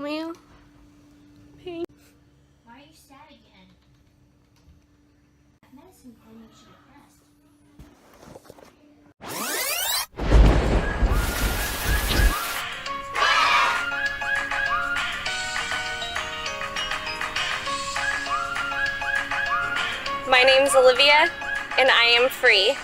Romeo. Pain. Why are you sad again? Medicine told me you should rest. My name's Olivia, and I am free.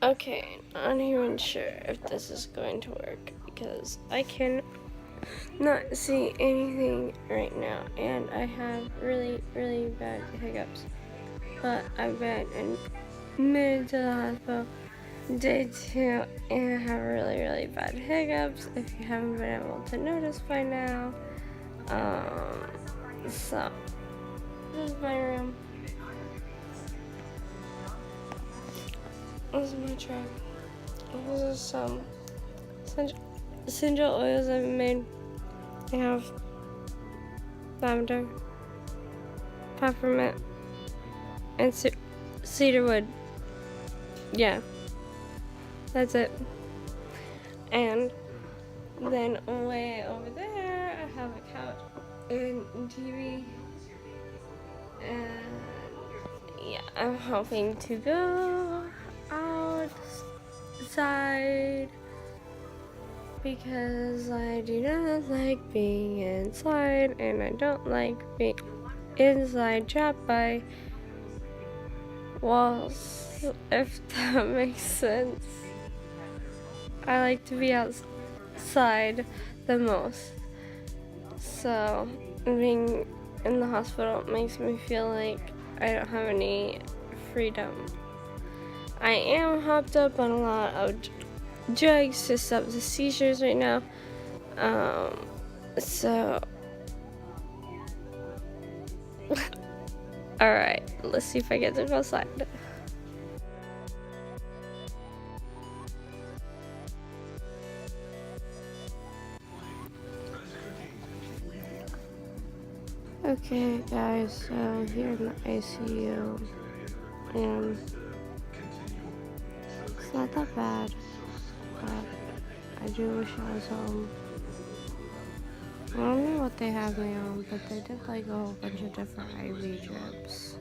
Okay, I'm not even sure if this is going to work because I can not see anything right now and I have really, really bad hiccups. But I've been admitted to the hospital day 2 and I have really, really bad hiccups if you haven't been able to notice by now. So, this is my room. This is my truck. This is some essential oils I've made. I have lavender, peppermint, and cedar wood. Yeah, that's it. And then way over there, I have a couch and TV. And yeah, I'm hoping to go outside because I do not like being inside and I don't like being inside trapped by walls, if that makes sense. I like to be outside the most, so being in the hospital makes me feel like I don't have any freedom. I am hopped up on a lot of drugs to stop the seizures right now. So alright, let's see if I get to go outside. Okay guys, so here in the ICU, and it's not that bad, but I do wish I was home. I don't know what they have me on, but they did like a whole bunch of different IV drips.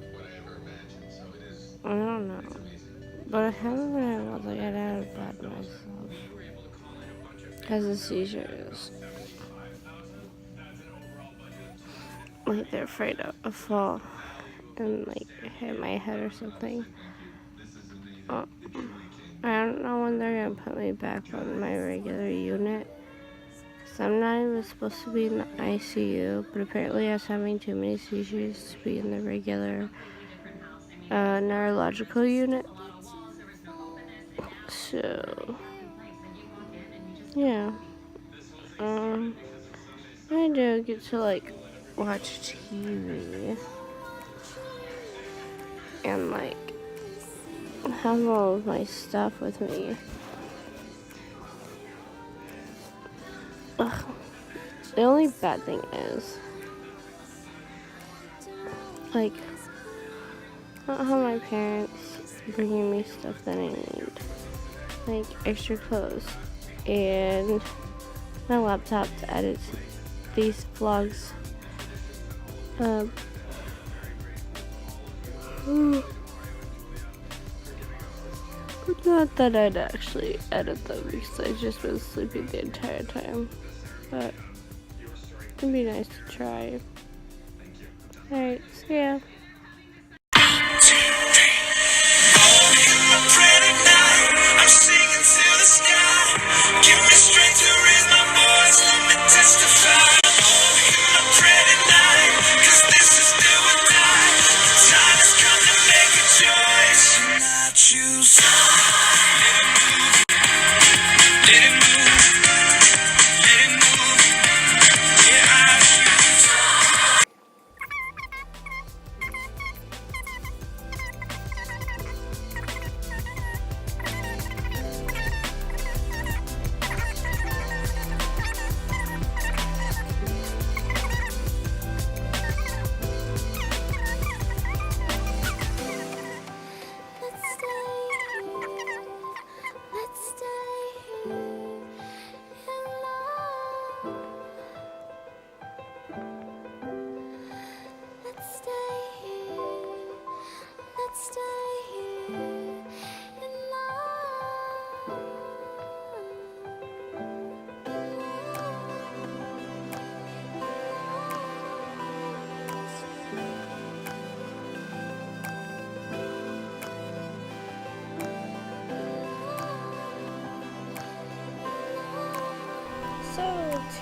I don't know, but I haven't been able to get out of bed myself because of seizures. Like they're afraid of fall and like hit my head or something. I don't know when they're gonna put me back on my regular unit. So I'm not even supposed to be in the ICU, but apparently I was having too many seizures to be in the regular neurological unit. So yeah, I do get to like watch TV and like have all of my stuff with me. Ugh. The only bad thing is like I don't have my parents bringing me stuff that I need, like extra clothes and my laptop to edit these vlogs. Not that I'd actually edit them because I've just been sleeping the entire time, but it'd be nice to try. Alright, so yeah. I'm singing to the sky. Give me strength to raise my voice. Let me testify. Oh, in my pretty night.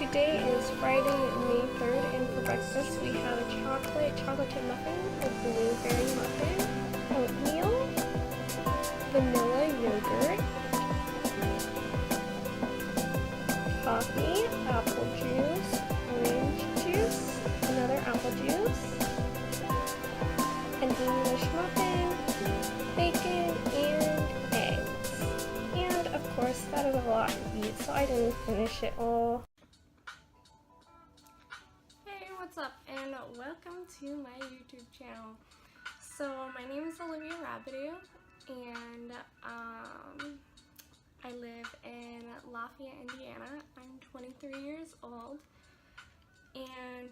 today is Friday, May 3rd, and for breakfast we have a chocolate chip muffin, a blueberry muffin, oatmeal, vanilla yogurt, coffee, apple juice, orange juice, another apple juice, an English muffin, bacon, and eggs. And of course, that is a lot to eat, so I didn't finish it all. Hey, what's up? And welcome to my YouTube channel. So, my name is Olivia Rabideau, and I live in Lafayette, Indiana. I'm 23 years old, and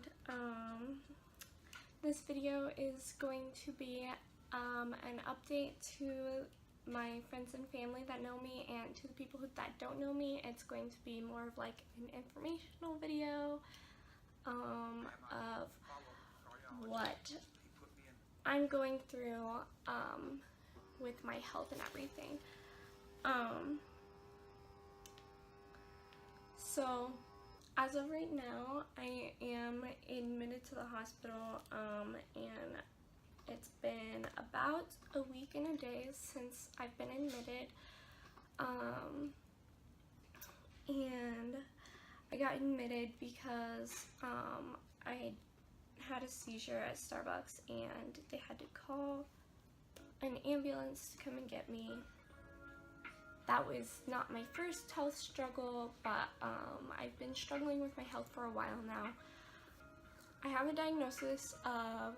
this video is going to be an update to my friends and family that know me, and to the people that don't know me, it's going to be more of like an informational video of what I'm going through with my health and everything. So as of right now, I am admitted to the hospital, and it's been about a week and a day since I've been admitted, and I got admitted because I had a seizure at Starbucks, and they had to call an ambulance to come and get me. That was not my first health struggle, but I've been struggling with my health for a while now. I have a diagnosis of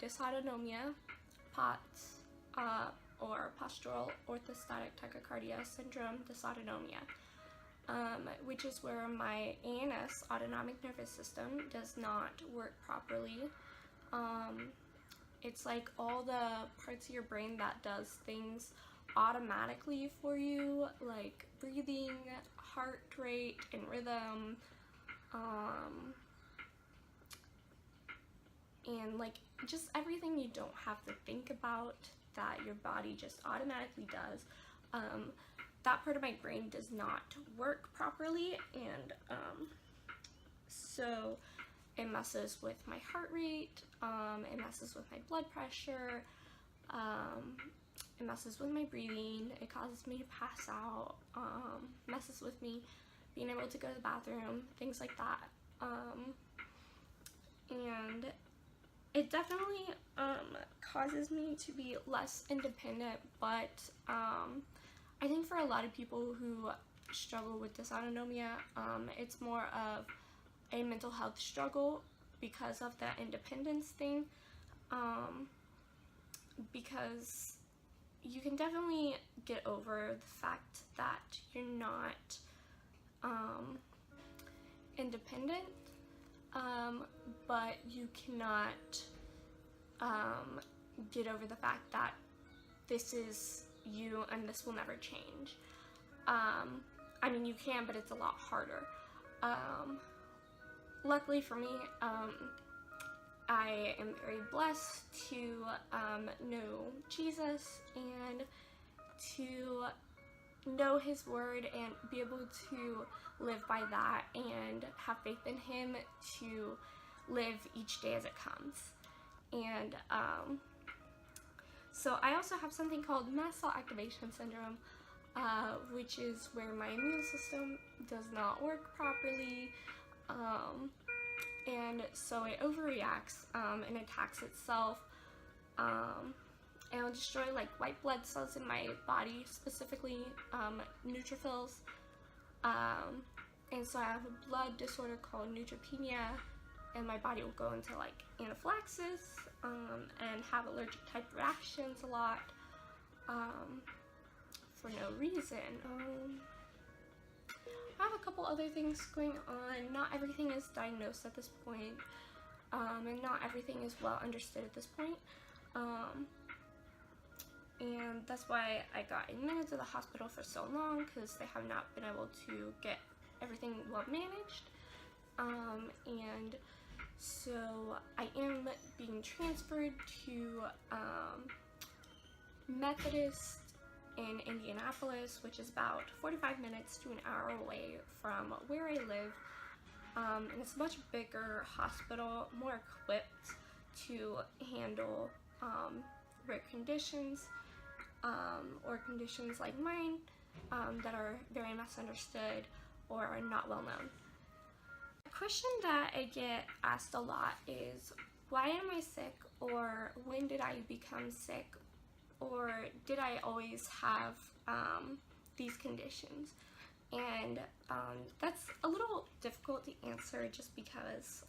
dysautonomia, POTS, or postural orthostatic tachycardia syndrome dysautonomia, which is where my ANS, autonomic nervous system, does not work properly. It's like all the parts of your brain that does things automatically for you, like breathing, heart rate, and rhythm, and like just everything you don't have to think about, that your body just automatically does. That part of my brain does not work properly, and so it messes with my heart rate, it messes with my blood pressure, it messes with my breathing, it causes me to pass out, messes with me being able to go to the bathroom, things like that. And it definitely causes me to be less independent, but I think for a lot of people who struggle with dysautonomia, it's more of a mental health struggle because of that independence thing, because you can definitely get over the fact that you're not independent, but you cannot get over the fact that this is you and this will never change. I mean, you can, but it's a lot harder. Luckily for me, I am very blessed to know Jesus and to know His Word and be able to live by that and have faith in Him to live each day as it comes. And so I also have something called mast cell activation syndrome, which is where my immune system does not work properly, and so it overreacts and attacks itself, and it'll destroy like white blood cells in my body, specifically neutrophils, and so I have a blood disorder called neutropenia, and my body will go into like anaphylaxis and have allergic type reactions a lot for no reason. I have a couple other things going on. Not everything is diagnosed at this point, and not everything is well understood at this point, and that's why I got admitted to the hospital for so long, because they have not been able to get everything well managed, and so I am being transferred to Methodist in Indianapolis, which is about 45 minutes to an hour away from where I live. and it's a much bigger hospital, more equipped to handle rare conditions or conditions like mine that are very misunderstood or are not well known. A question that I get asked a lot is, why am I sick, or when did I become sick, or did I always have these conditions? And that's a little difficult to answer just because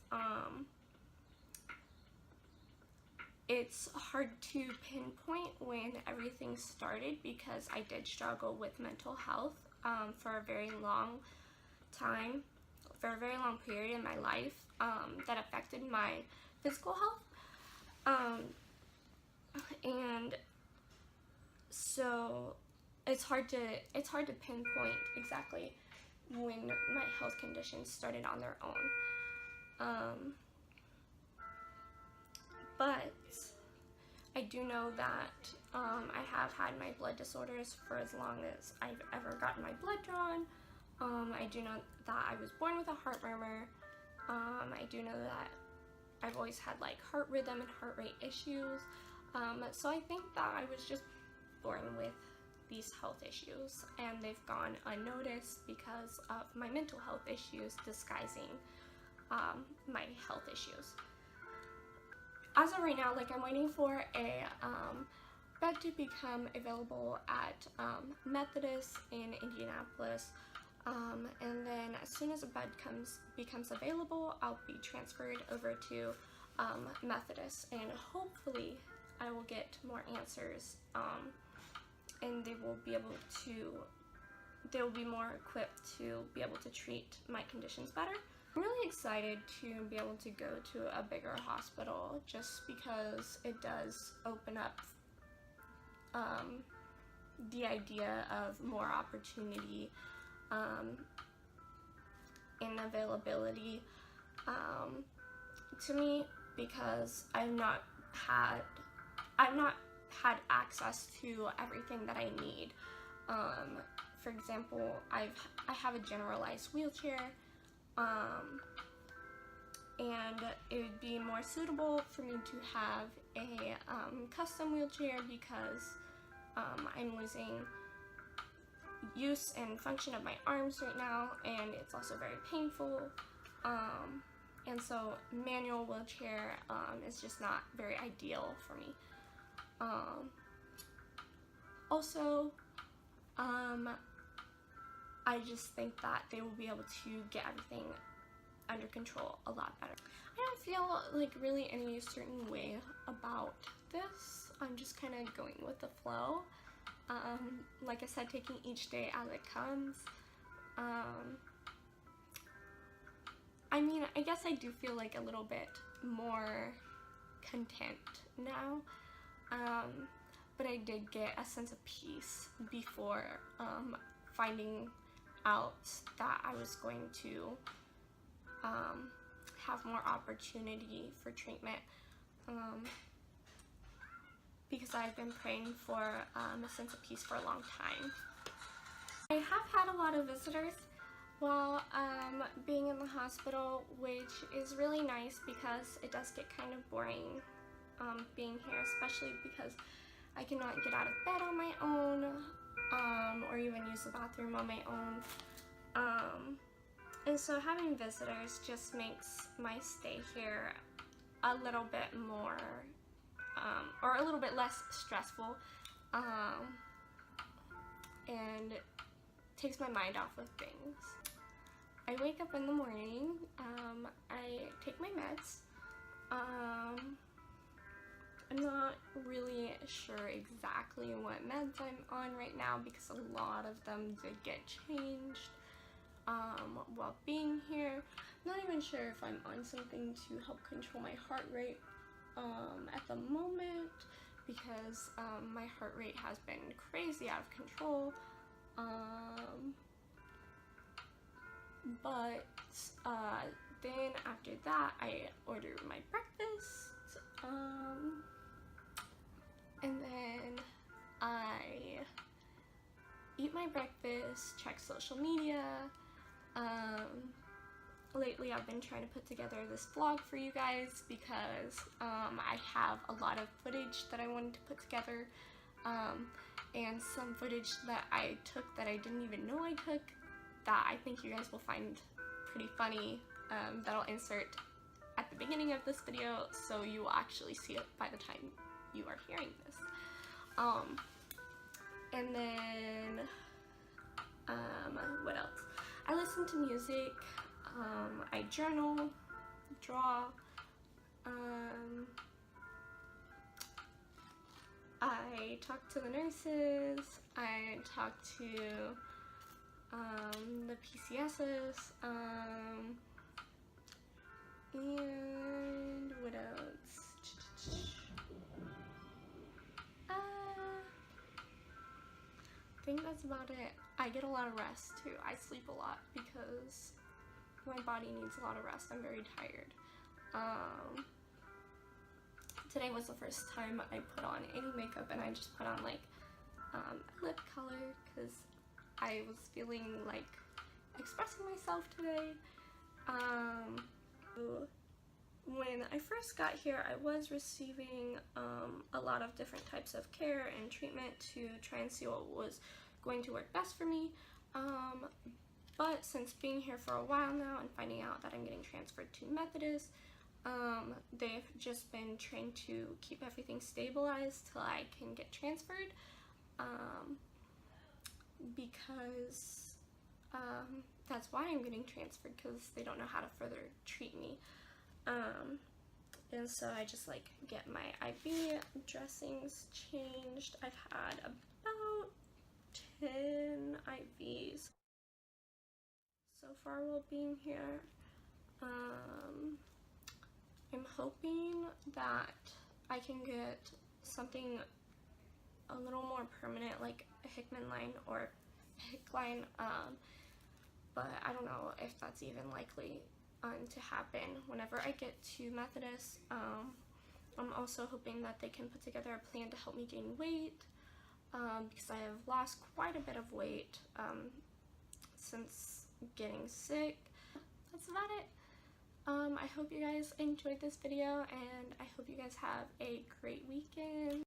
it's hard to pinpoint when everything started, because I did struggle with mental health for a very long time, for a very long period in my life that affected my physical health. And so it's hard to pinpoint exactly when my health conditions started on their own. But I do know that I have had my blood disorders for as long as I've ever gotten my blood drawn. I do know that I was born with a heart murmur. I do know that I've always had like heart rhythm and heart rate issues. So I think that I was just born with these health issues, and they've gone unnoticed because of my mental health issues disguising my health issues. As of right now, like, I'm waiting for a bed to become available at Methodist in Indianapolis, and then as soon as a bed becomes available, I'll be transferred over to Methodist, and hopefully I will get more answers, and they will be more equipped to be able to treat my conditions better. I'm really excited to be able to go to a bigger hospital, just because it does open up the idea of more opportunity and availability to me, because I've not had access to everything that I need. For example, I have a generalized wheelchair, and it would be more suitable for me to have a custom wheelchair, because I'm losing use and function of my arms right now, and it's also very painful, and so manual wheelchair is just not very ideal for me. Also, I just think that they will be able to get everything under control a lot better. I don't feel like really any certain way about this. I'm just kind of going with the flow. Like I said, taking each day as it comes. I mean, I guess I do feel like a little bit more content now. But I did get a sense of peace before finding out that I was going to have more opportunity for treatment, because I've been praying for a sense of peace for a long time. I have had a lot of visitors while being in the hospital, which is really nice, because it does get kind of boring being here, especially because I cannot get out of bed on my own, or even use the bathroom on my own. And so having visitors just makes my stay here a little bit more, or a little bit less stressful, and takes my mind off of things. I wake up in the morning, I take my meds. I'm not really sure exactly what meds I'm on right now, because a lot of them did get changed while being here. I'm not even sure if I'm on something to help control my heart rate at the moment, because my heart rate has been crazy out of control. But then after that, I order my breakfast, and then I eat my breakfast, check social media, lately I've been trying to put together this vlog for you guys because I have a lot of footage that I wanted to put together, and some footage that I took that I didn't even know I took that I think you guys will find pretty funny, that I'll insert at the beginning of this video so you will actually see it by the time you are hearing this. And then what else? I listen to music, I journal, draw, I talk to the nurses, I talk to the PCSs, and what else? I think that's about it. I get a lot of rest too. I sleep a lot because my body needs a lot of rest. I'm very tired. Today was the first time I put on any makeup, and I just put on like lip color because I was feeling like expressing myself today. When I first got here, I was receiving a lot of different types of care and treatment to try and see what was going to work best for me. But since being here for a while now and finding out that I'm getting transferred to Methodist, they've just been trying to keep everything stabilized till I can get transferred, because that's why I'm getting transferred, because they don't know how to further treat me. And so I just like get my IV dressings changed. I've had about 10 IVs so far while being here. I'm hoping that I can get something a little more permanent, like a Hickman line or PICC line, but I don't know if that's even likely to happen whenever I get to Methodist. I'm also hoping that they can put together a plan to help me gain weight, because I have lost quite a bit of weight since getting sick. That's about it. I hope you guys enjoyed this video, and I hope you guys have a great weekend.